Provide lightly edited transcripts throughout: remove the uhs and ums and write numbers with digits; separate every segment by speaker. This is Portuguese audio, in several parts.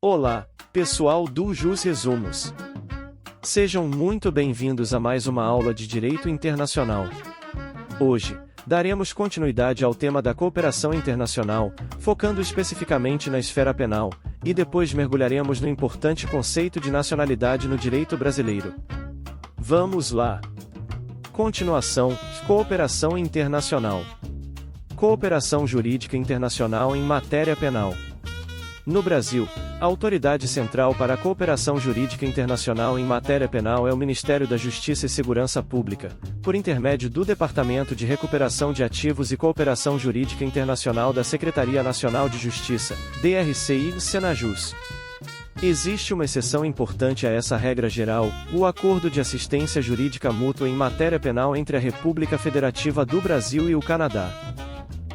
Speaker 1: Olá, pessoal do Jus Resumos. Sejam muito bem-vindos a mais uma aula de Direito Internacional. Hoje, daremos continuidade ao tema da cooperação internacional, focando especificamente na esfera penal, e depois mergulharemos no importante conceito de nacionalidade no direito brasileiro. Vamos lá! Continuação: Cooperação Internacional. Cooperação Jurídica Internacional em matéria penal. No Brasil, a autoridade central para a cooperação jurídica internacional em matéria penal é o Ministério da Justiça e Segurança Pública, por intermédio do Departamento de Recuperação de Ativos e Cooperação Jurídica Internacional da Secretaria Nacional de Justiça, DRCI e Senajus. Existe uma exceção importante a essa regra geral, o Acordo de Assistência Jurídica Mútua em matéria penal entre a República Federativa do Brasil e o Canadá.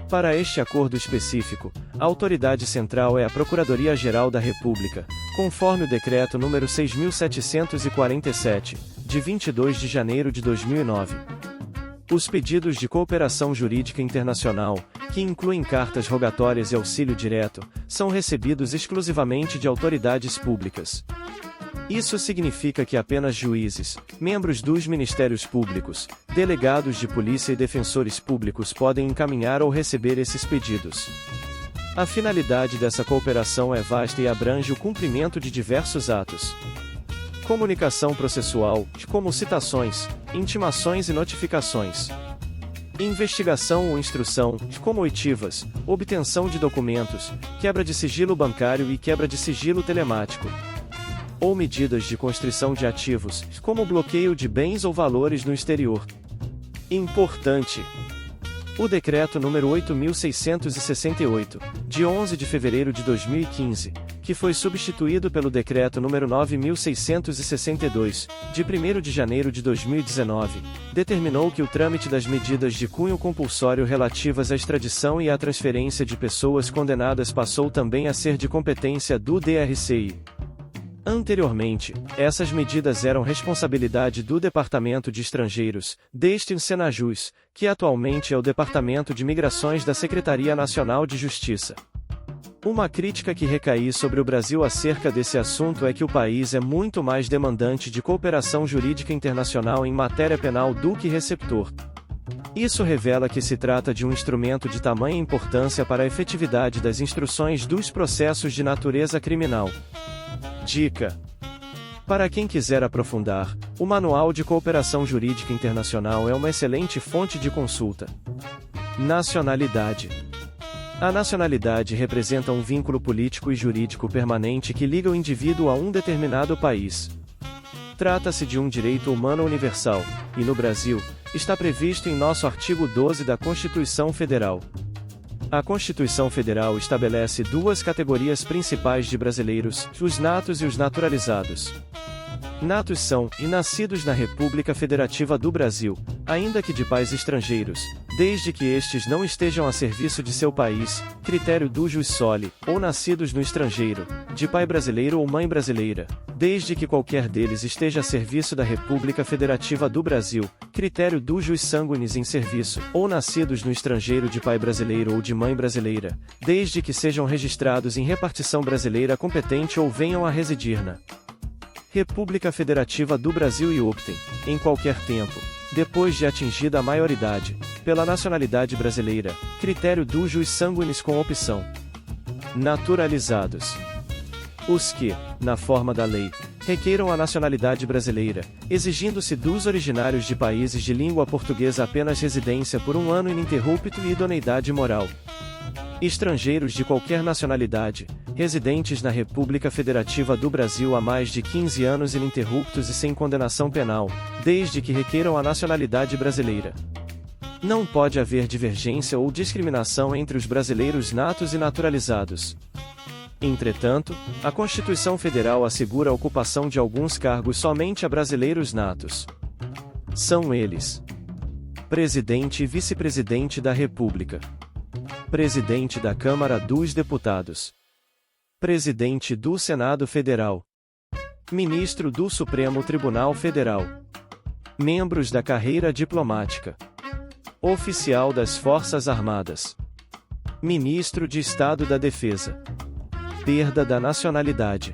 Speaker 1: Para este acordo específico, a autoridade central é a Procuradoria-Geral da República, conforme o Decreto nº 6.747, de 22 de janeiro de 2009. Os pedidos de cooperação jurídica internacional, que incluem cartas rogatórias e auxílio direto, são recebidos exclusivamente de autoridades públicas. Isso significa que apenas juízes, membros dos ministérios públicos, delegados de polícia e defensores públicos podem encaminhar ou receber esses pedidos. A finalidade dessa cooperação é vasta e abrange o cumprimento de diversos atos. Comunicação processual, como citações, intimações e notificações. Investigação ou instrução, como oitivas, obtenção de documentos, quebra de sigilo bancário e quebra de sigilo telemático. Ou medidas de constrição de ativos, como bloqueio de bens ou valores no exterior. Importante! O Decreto nº 8.668, de 11 de fevereiro de 2015, que foi substituído pelo Decreto nº 9.662, de 1º de janeiro de 2019, determinou que o trâmite das medidas de cunho compulsório relativas à extradição e à transferência de pessoas condenadas passou também a ser de competência do DRCI. Anteriormente, essas medidas eram responsabilidade do Departamento de Estrangeiros, deste Senajus, que atualmente é o Departamento de Migrações da Secretaria Nacional de Justiça. Uma crítica que recai sobre o Brasil acerca desse assunto é que o país é muito mais demandante de cooperação jurídica internacional em matéria penal do que receptor. Isso revela que se trata de um instrumento de tamanha importância para a efetividade das instruções dos processos de natureza criminal. Dica: para quem quiser aprofundar, o Manual de Cooperação Jurídica Internacional é uma excelente fonte de consulta. Nacionalidade. A nacionalidade representa um vínculo político e jurídico permanente que liga o indivíduo a um determinado país. Trata-se de um direito humano universal, e no Brasil, está previsto em nosso artigo 12 da Constituição Federal. A Constituição Federal estabelece duas categorias principais de brasileiros, os natos e os naturalizados. Natos são e nascidos na República Federativa do Brasil, ainda que de pais estrangeiros, desde que estes não estejam a serviço de seu país, critério do jus soli, ou nascidos no estrangeiro, de pai brasileiro ou mãe brasileira, desde que qualquer deles esteja a serviço da República Federativa do Brasil, critério do jus sanguinis em serviço, ou nascidos no estrangeiro de pai brasileiro ou de mãe brasileira, desde que sejam registrados em repartição brasileira competente ou venham a residir na República Federativa do Brasil e optem, em qualquer tempo, depois de atingida a maioridade, pela nacionalidade brasileira, critério do jus sanguinis com opção. Naturalizados. Os que, na forma da lei, requeiram a nacionalidade brasileira, exigindo-se dos originários de países de língua portuguesa apenas residência por 1 ano ininterrupto e idoneidade moral. Estrangeiros de qualquer nacionalidade, residentes na República Federativa do Brasil há mais de 15 anos ininterruptos e sem condenação penal, desde que requeiram a nacionalidade brasileira. Não pode haver divergência ou discriminação entre os brasileiros natos e naturalizados. Entretanto, a Constituição Federal assegura a ocupação de alguns cargos somente a brasileiros natos. São eles: Presidente e Vice-Presidente da República, Presidente da Câmara dos Deputados, Presidente do Senado Federal, Ministro do Supremo Tribunal Federal, membros da carreira diplomática, Oficial das Forças Armadas, Ministro de Estado da Defesa, Perda da nacionalidade.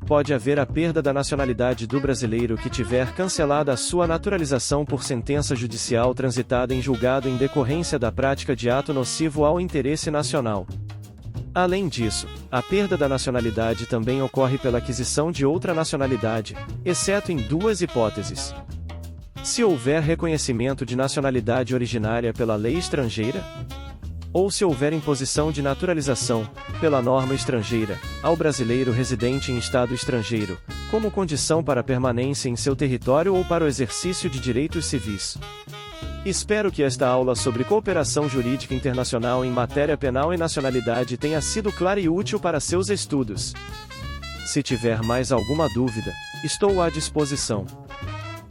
Speaker 1: Pode haver a perda da nacionalidade do brasileiro que tiver cancelada a sua naturalização por sentença judicial transitada em julgado em decorrência da prática de ato nocivo ao interesse nacional. Além disso, a perda da nacionalidade também ocorre pela aquisição de outra nacionalidade, exceto em duas hipóteses. Se houver reconhecimento de nacionalidade originária pela lei estrangeira, ou se houver imposição de naturalização, pela norma estrangeira, ao brasileiro residente em estado estrangeiro, como condição para permanência em seu território ou para o exercício de direitos civis. Espero que esta aula sobre cooperação jurídica internacional em matéria penal e nacionalidade tenha sido clara e útil para seus estudos. Se tiver mais alguma dúvida, estou à disposição.